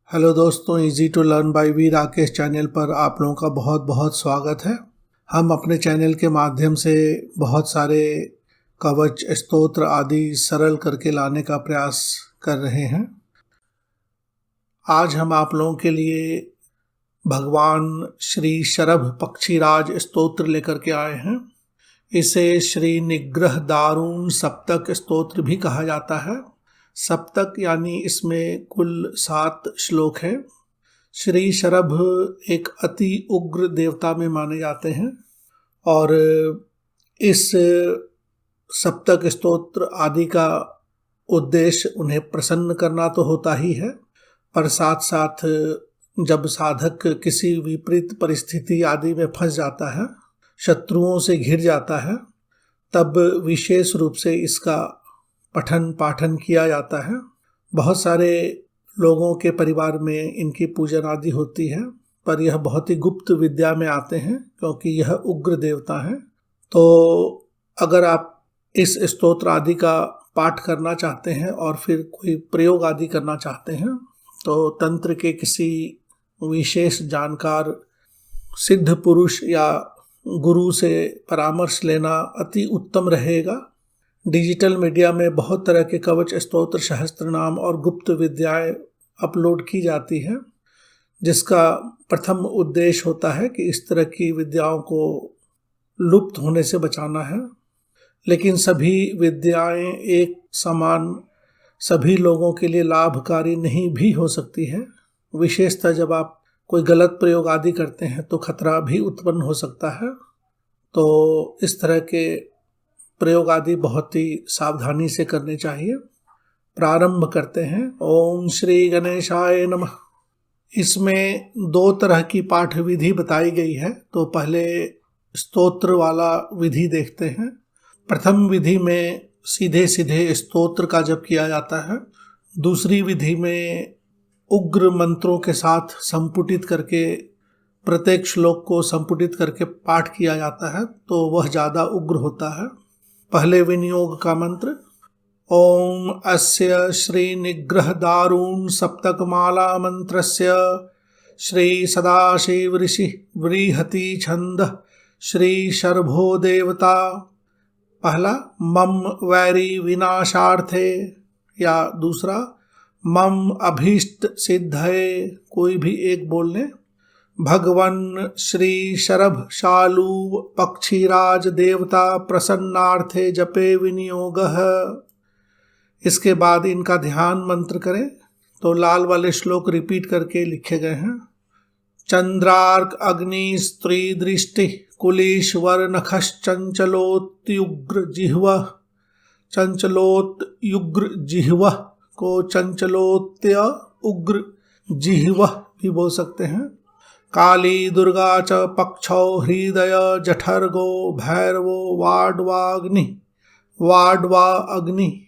Hello दोस्तों, easy to learn by V Rakesh channel पर आप लोगों का बहुत बहुत स्वागत है। हम अपने चैनल के माध्यम से बहुत सारे कवच स्तोत्र आदि सरल करके लाने का प्रयास कर रहे हैं। आज हम आप लोगों के लिए भगवान श्री शरभ पक्षीराज स्तोत्र लेकर के आए हैं। इसे श्री निग्रह दारुण सप्तक स्तोत्र भी कहा जाता है। सप्तक यानी इसमें कुल 7 श्लोक हैं। श्री शरभ एक अति उग्र देवता में माने जाते हैं और इस सप्तक स्तोत्र आदि का उद्देश्य उन्हें प्रसन्न करना तो होता ही है, पर साथ साथ जब साधक किसी विपरीत परिस्थिति आदि में फंस जाता है, शत्रुओं से घिर जाता है, तब विशेष रूप से इसका पठन पाठन किया जाता है। बहुत सारे लोगों के परिवार में इनकी पूजन आदि होती है, पर यह बहुत ही गुप्त विद्या में आते हैं क्योंकि यह उग्र देवता है। तो अगर आप इस स्तोत्र आदि का पाठ करना चाहते हैं और फिर कोई प्रयोग आदि करना चाहते हैं तो तंत्र के किसी विशेष जानकार सिद्ध पुरुष या गुरु से परामर्श लेना अति उत्तम रहेगा। डिजिटल मीडिया में बहुत तरह के कवच स्तोत्र, सहस्त्रनाम और गुप्त विद्याएं अपलोड की जाती हैं, जिसका प्रथम उद्देश्य होता है कि इस तरह की विद्याओं को लुप्त होने से बचाना है। लेकिन सभी विद्याएं एक समान सभी लोगों के लिए लाभकारी नहीं भी हो सकती है। विशेषतः जब आप कोई गलत प्रयोग आदि करते हैं तो खतरा भी उत्पन्न हो सकता है। तो इस तरह के प्रयोग आदि बहुत ही सावधानी से करने चाहिए। प्रारंभ करते हैं। ओम श्री गणेशाय नमः। इसमें 2 तरह की पाठ विधि बताई गई है, तो पहले स्तोत्र वाला विधि देखते हैं। प्रथम विधि में सीधे सीधे स्तोत्र का जप किया जाता है। दूसरी विधि में उग्र मंत्रों के साथ संपुटित करके प्रत्येक श्लोक को संपुटित करके पाठ किया जाता है, तो वह ज़्यादा उग्र होता है। पहले विनियोग का मंत्र। ओम अस्य श्री निग्रह दारुण सप्तकमाला मंत्रस्य श्री सदाशिव ऋषि व्रीहति छंद श्री शर्भो देवता। पहला मम वैरी विनाशार्थे या दूसरा मम अभीष्ट सिद्धये, कोई भी एक बोल लें। भगवन श्री शरभ शालू पक्षीराज देवता प्रसन्नार्थे जपे विनियोगः। इसके बाद इनका ध्यान मंत्र करें तो लाल वाले श्लोक रिपीट करके लिखे गए हैं। चंद्रार्क अग्नि स्त्री दृष्टि कुलीश्वर नखश्चंचलोत्युग्र जिह्वः। चंचलोत्युग्र जिह्वः को चंचलोत्य उग्र जिह्वः भी बोल सकते हैं। काली दुर्गा च पक्षौ हृदय जठर्गो भैरवो वाड्वा अग्नि।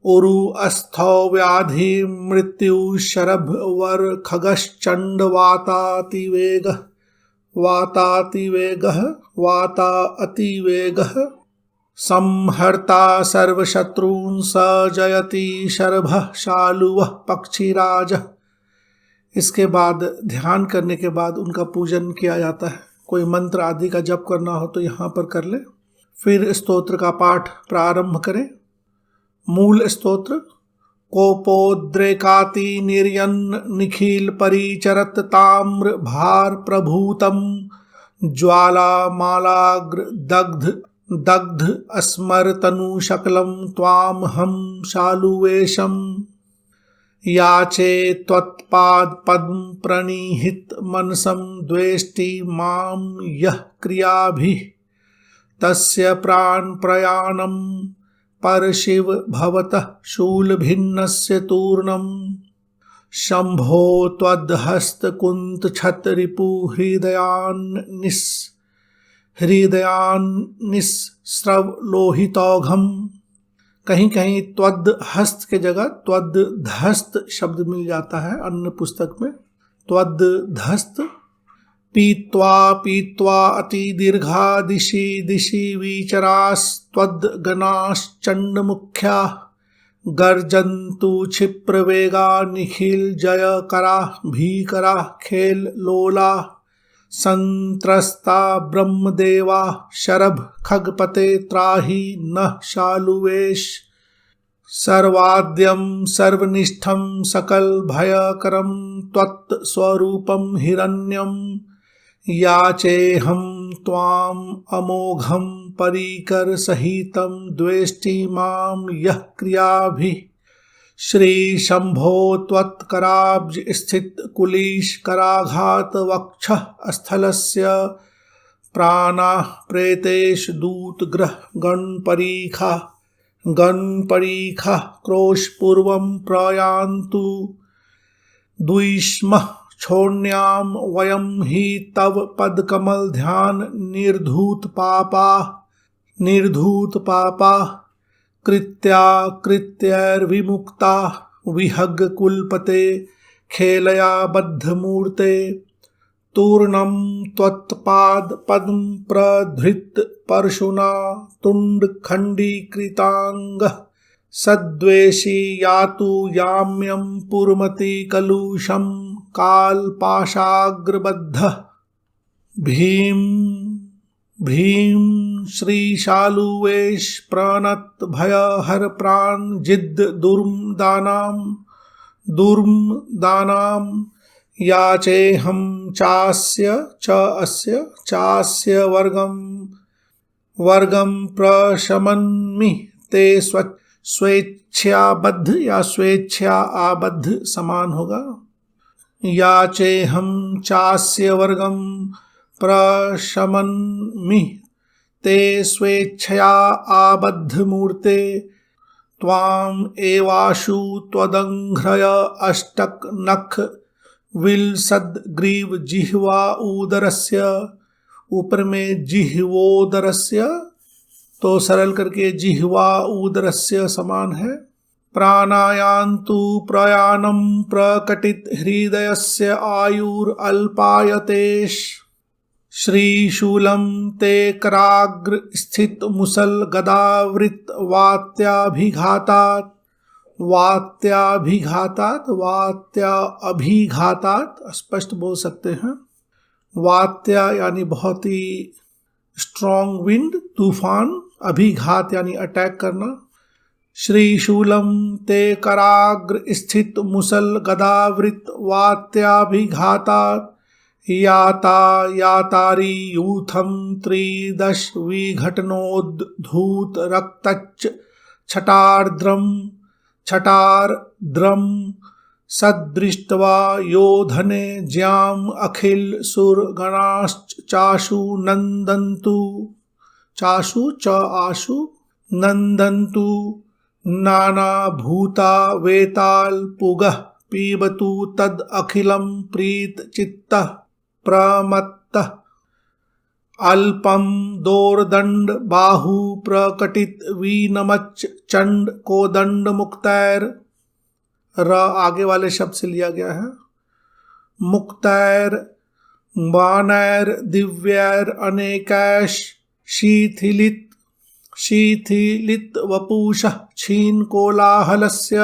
उरु अस्थौ व्याधि मृत्यु शरभ वर खगश्चंड वाता अतिवेगः। संहर्ता सर्वशत्रून् स जयति शरभः शालुवः पक्षीराजः। इसके बाद ध्यान करने के बाद उनका पूजन किया जाता है। कोई मंत्र आदि का जप करना हो तो यहाँ पर कर ले। फिर स्तोत्र का पाठ प्रारंभ करें। मूल स्तोत्र। कोपोद्रेकाति निर्यन्न निखिल परिचरत ताम्र भार प्रभूतम ज्वाला मालाग्र दग्ध अस्मर तनु शकलम त्वाम हम शालुवेशम। याचे त्वत्पाद पद्म प्रणिहित मनसम द्वेष्टि माम यः क्रियाभिः तस्य प्राण प्रयाणम परशिव भवतः शूलभिन्नस्य तूर्णम। शंभो त्वद्हस्त कुंत छत रिपु हृदयान्निस्रव लोहितौघम। कहीं कहीं त्वद हस्त के जगह त्वद धस्त शब्द मिल जाता है अन्य पुस्तक में। त्वद धस्त। पीत्वा अति दीर्घा दिशि विचरास त्वद गणाश्चंड मुख्या गर्जन्तु क्षिप्रवेगा निखिल जय करा भीकरा खेल लोला संत्रस्ता ब्रह्मदेवा शरभ खगपते त्राहि नः शालुवेश सर्वाद्यं सर्वनिष्ठं सकल भयकरं त्वत् स्वरूपं हिरण्यं याचेऽहं त्वाम् अमोघं परीकर सहितं द्वेष्टि मां यः क्रियाभिः श्री शंभो त्वत्कराब्ज स्थित कुलीश कराघात वक्षः स्थलस्य प्राणाः प्रेतेश दूत ग्रह गणपरीखा क्रोशपूर्वं प्रयान्तु द्विष्मः छोण्यां वयं हि तव पदकमल ध्यान निर्धूत पापा कृत्यैर्विमुक्ता विहग कुलपते खेलया बद्धमूर्ते तूर्णं त्वत्पाद पद्म प्रधृत परशुना तुंड खंडीकृतांग सद्वेषी यातु याम्यं पुरमति कलुषं कालपाशाग्रबद्ध भीम श्रीशालुवेश प्रणत भयहर प्राण जिद् दुर्मदानां याचेऽहं चास्य वर्गं प्रशमन्मि ते स्वेच्छाबद्ध या स्वेच्छा आबद्ध समान होगा। याचेऽहं चास्य वर्गं प्रशमन्मि ते स्वेच्छया आबद्ध मूर्ते त्वाम् एवाशु त्वदङ्घ्रय अष्टक नख विलसद ग्रीव जिह्वा उदरस्य ऊपर में जिह्वोदरस्य तो सरल करके जिह्वा उदरस्य समान है। प्राणायान्तु प्रयाणं प्रकटित हृदयस्य आयुरल्पायतेश श्रीशूलं ते कराग्र स्थित मुसल गदावृत वात्याभिघातात स्पष्ट बोल सकते हैं। वात्या यानी बहुत ही स्ट्रॉन्ग विंड तूफान, अभिघात यानी अटैक करना। श्रीशूलं ते कराग्र स्थित मुसल गदावृत वात्याभिघातात यातारी यूथम त्रिदश विघटनोद्धूत रक्तच्च छटार्द्रम सदृष्ट्वा योधने ज्याम अखिल सुर गणाश्चाशु नंदन्तु नाना भूता वेताल पुगः पीबतु तद अखिलं प्रीत चित्तः प्रमत्तः अल्पम दोर्दंड बाहु प्रकटित वीनमच्च चंड कोदंड मुक्तैर र आगे वाले शब्द से लिया गया है। मुक्तैर बाणैर दिव्यैर अनेकैश शीथिलित वपुषः क्षीण कोलाहलस्य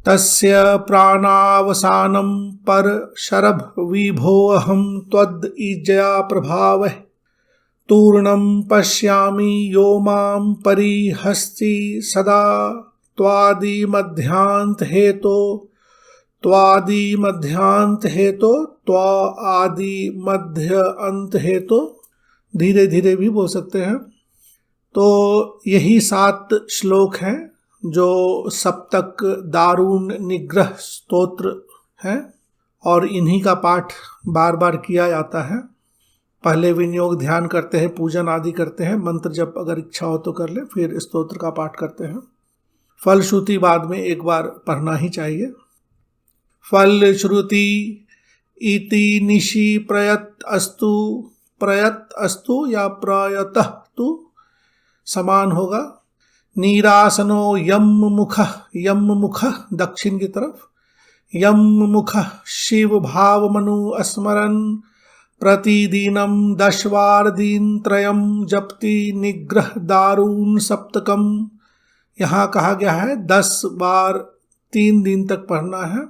तस्य प्राणावसानं पर शरभ विभोऽहं त्वद् इज्जया प्रभावः तूर्णं पश्यामि यो मां परिहस्ति सदा त्वादिमध्यान्त हेतो धीरे धीरे भी बोल सकते हैं। तो यही 7 श्लोक हैं जो सप्तक दारुण निग्रह स्तोत्र है और इन्हीं का पाठ बार बार किया जाता है। पहले विनियोग ध्यान करते हैं, पूजन आदि करते हैं, मंत्र जप अगर इच्छा हो तो कर ले, फिर स्तोत्र का पाठ करते हैं। फलश्रुति बाद में एक बार पढ़ना ही चाहिए। फलश्रुति इति निशि प्रयत अस्तु या प्रयतः तु समान होगा। नीरासनो यम मुख दक्षिण की तरफ, यम मुख शिव भाव मनु स्मरन प्रतिदिनम 10 वार दिन त्रयम जपति निग्रह दारुण सप्तकम यहाँ कहा गया है 10 बार 3 दिन तक पढ़ना है।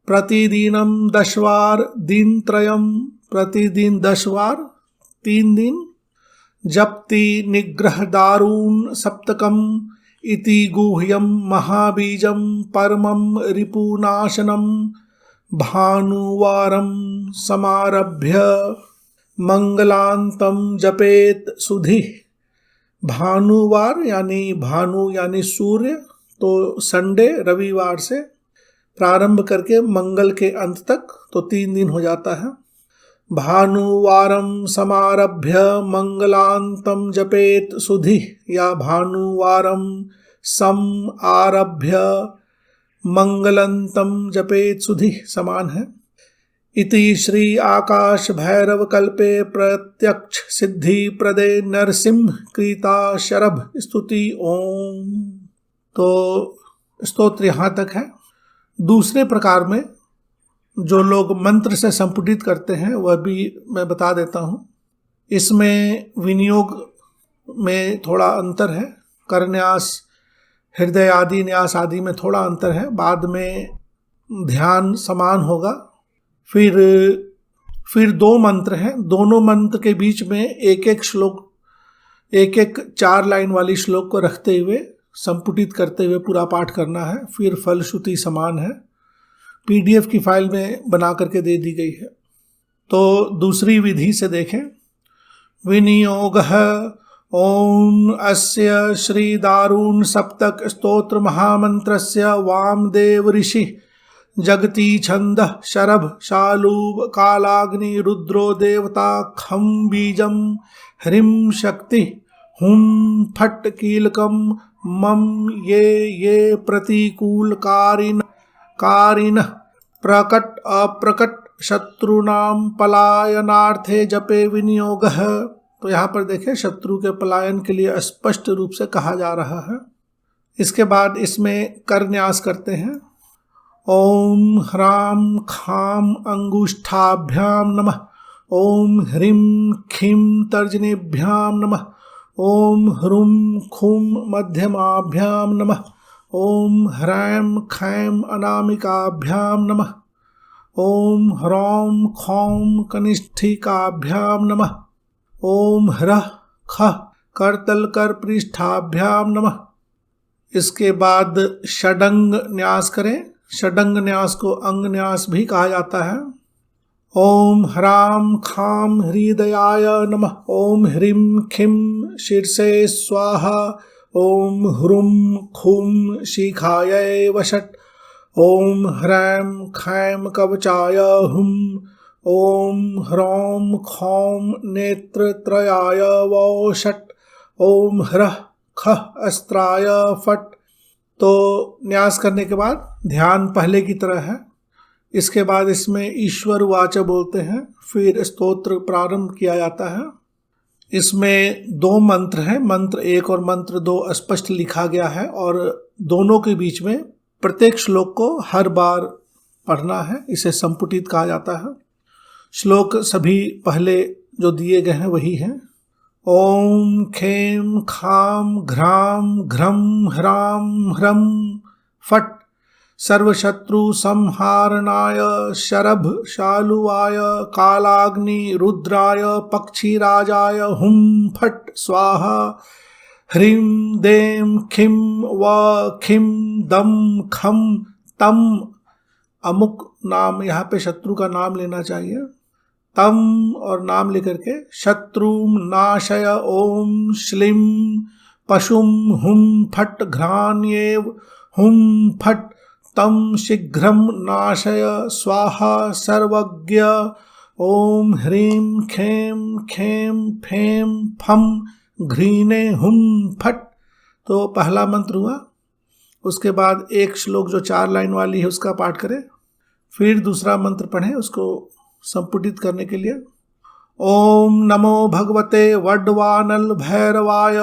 प्रतिदिनम 10 बार दिन त्रयम, प्रतिदिन 10 बार 3 दिन। जप्ति निग्रह दारुण सप्तकम इति गुह्यम महाबीजम परमम रिपुनाशनम भानुवारम समारभ्य मंगलांतम जपेत सुधि। भानुवार यानी भानु यानी सूर्य, तो संडे रविवार से प्रारंभ करके मंगल के अंत तक, तो 3 दिन हो जाता है। भानुवारम समारभ्य मंगलांतम जपेत सुधि, या भानुवारम सम आरभ्य मंगलंतम जपेत सुधि समान है। इति श्री आकाश भैरव कल्पे प्रत्यक्ष सिद्धि प्रदे नरसिंह कृता शरभ स्तुति ओम। तो स्तोत्र यहाँ तक है। दूसरे प्रकार में जो लोग मंत्र से संपुटित करते हैं वह भी मैं बता देता हूँ। इसमें विनियोग में थोड़ा अंतर है, करन्यास हृदय आदि न्यास आदि में थोड़ा अंतर है। बाद में ध्यान समान होगा। फिर 2 मंत्र हैं, दोनों मंत्र के बीच में एक एक श्लोक, एक एक 4 लाइन वाली श्लोक को रखते हुए संपुटित करते हुए पूरा पाठ करना है। फिर फलश्रुति समान है, PDF की फाइल में बना करके दे दी गई है। तो दूसरी विधि से देखें। विनियोगः ओम अस्य श्री दारुण सप्तक स्तोत्र महामंत्रस्य वामदेव ऋषि जगती छंदः शरभ शालूब कालाग्नि रुद्रो देवता खम बीजम ह्रीं शक्ति हुम फट कीलकम मम ये प्रतिकूल कारिन प्रकट अप्रकट शत्रुनाम पलायनार्थे जपे विनियोगः। तो यहाँ पर देखें, शत्रु के पलायन के लिए स्पष्ट रूप से कहा जा रहा है। इसके बाद इसमें करन्यास करते हैं। ओम ह्राम खाम अंगुष्ठाभ्याम नमः, ओम ह्रीं खीं तर्जनीभ्याम नमः, ओम ह्रूं खूं मध्यमाभ्याम नमः, ओम ह्रैं खैं अनामिकाभ्याम नमः, ओम ह्रौं खौं कनिष्ठिकाभ्याम नमः, ओम ह्रः खः करतलकर पृष्ठाभ्याम नमः। इसके बाद षडंग न्यास करें। षडंग न्यास को अंग न्यास भी कहा जाता है। ओम ह्रां खां हृदयाय नमः, ओम ह्रीं खीं शीर्षे स्वाहा, ओम ह्रूं खूं शिखायै वषट्, ओम ह्रैं खैं कवचाय हुम्, ओम ह्रौं खौं नेत्रत्रयाय वषट्, ओम ह्रः खः अस्त्राय फट्। तो न्यास करने के बाद ध्यान पहले की तरह है। इसके बाद इसमें ईश्वर वाच बोलते हैं, फिर स्तोत्र प्रारंभ किया जाता है। इसमें 2 मंत्र हैं, मंत्र 1 और मंत्र 2 स्पष्ट लिखा गया है, और दोनों के बीच में प्रत्येक श्लोक को हर बार पढ़ना है। इसे संपुटित कहा जाता है। श्लोक सभी पहले जो दिए गए हैं वही हैं। ओम खेम खाम घ्राम घ्रम ह्राम ह्रम फट सर्वशत्रु संहारणाय शरभ शालुवाय कालाग्नि रुद्राय पक्षीराजाय हुम फट स्वाहा ह्रीं दें खिम व खिम दम खम तम। अमुक नाम, यहाँ पे शत्रु का नाम लेना चाहिए। तम और नाम लेकर के शत्रुम नाशय ओम श्लीम पशुम हुम फट घ्राण्येव हुम फट तम शीघ्रम नाशय स्वाहा सर्वज्ञ ओम ह्रीं खेम खेम फेम फम घ्रीणे हुम फट। तो पहला मंत्र हुआ। उसके बाद एक श्लोक जो 4 लाइन वाली है उसका पाठ करें। फिर दूसरा मंत्र पढ़ें उसको संपुटित करने के लिए। ओम नमो भगवते वड्वानल भैरवाय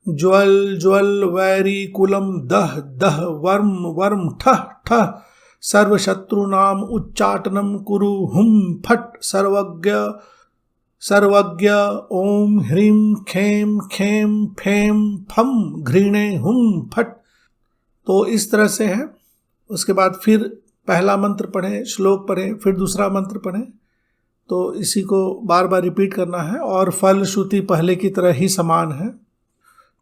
ज्वल ज्वल वैरी कुलम दह दह वर्म वर्म ठह ठह सर्वशत्रुनाम उच्चाटनम कुरु हुम फट सर्वज्ञ सर्वज्ञ ओम ह्रीं खेम खेम फेम फम घृणे हुम फट। तो इस तरह से है। उसके बाद फिर पहला मंत्र पढ़ें, श्लोक पढ़ें, फिर दूसरा मंत्र पढ़ें। तो इसी को बार बार रिपीट करना है और फल श्रुति पहले की तरह ही समान है।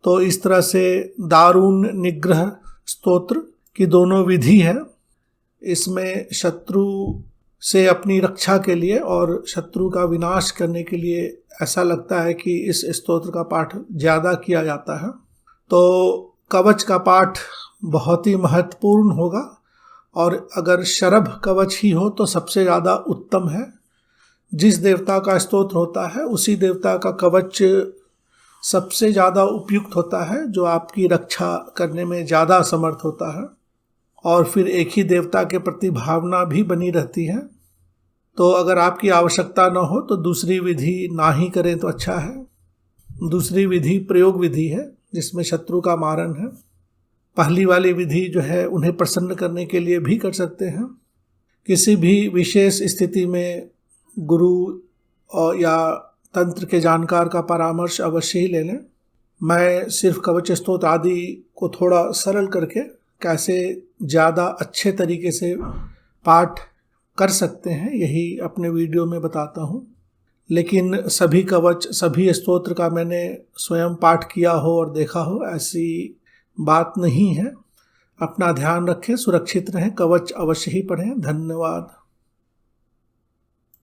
तो इस तरह से दारुण निग्रह स्तोत्र की दोनों विधि है। इसमें शत्रु से अपनी रक्षा के लिए और शत्रु का विनाश करने के लिए ऐसा लगता है कि इस स्तोत्र का पाठ ज़्यादा किया जाता है। तो कवच का पाठ बहुत ही महत्वपूर्ण होगा और अगर शरभ कवच ही हो तो सबसे ज़्यादा उत्तम है। जिस देवता का स्तोत्र होता है उसी देवता का कवच सबसे ज़्यादा उपयुक्त होता है, जो आपकी रक्षा करने में ज़्यादा समर्थ होता है और फिर एक ही देवता के प्रति भावना भी बनी रहती है। तो अगर आपकी आवश्यकता न हो तो दूसरी विधि ना ही करें तो अच्छा है। दूसरी विधि प्रयोग विधि है जिसमें शत्रु का मारण है। पहली वाली विधि जो है उन्हें प्रसन्न करने के लिए भी कर सकते हैं। किसी भी विशेष स्थिति में गुरु या तंत्र के जानकार का परामर्श अवश्य ही ले लें। मैं सिर्फ कवच स्तोत्र आदि को थोड़ा सरल करके कैसे ज़्यादा अच्छे तरीके से पाठ कर सकते हैं यही अपने वीडियो में बताता हूँ। लेकिन सभी कवच सभी स्तोत्र का मैंने स्वयं पाठ किया हो और देखा हो ऐसी बात नहीं है। अपना ध्यान रखें, सुरक्षित रहें, कवच अवश्य ही पढ़ें। धन्यवाद।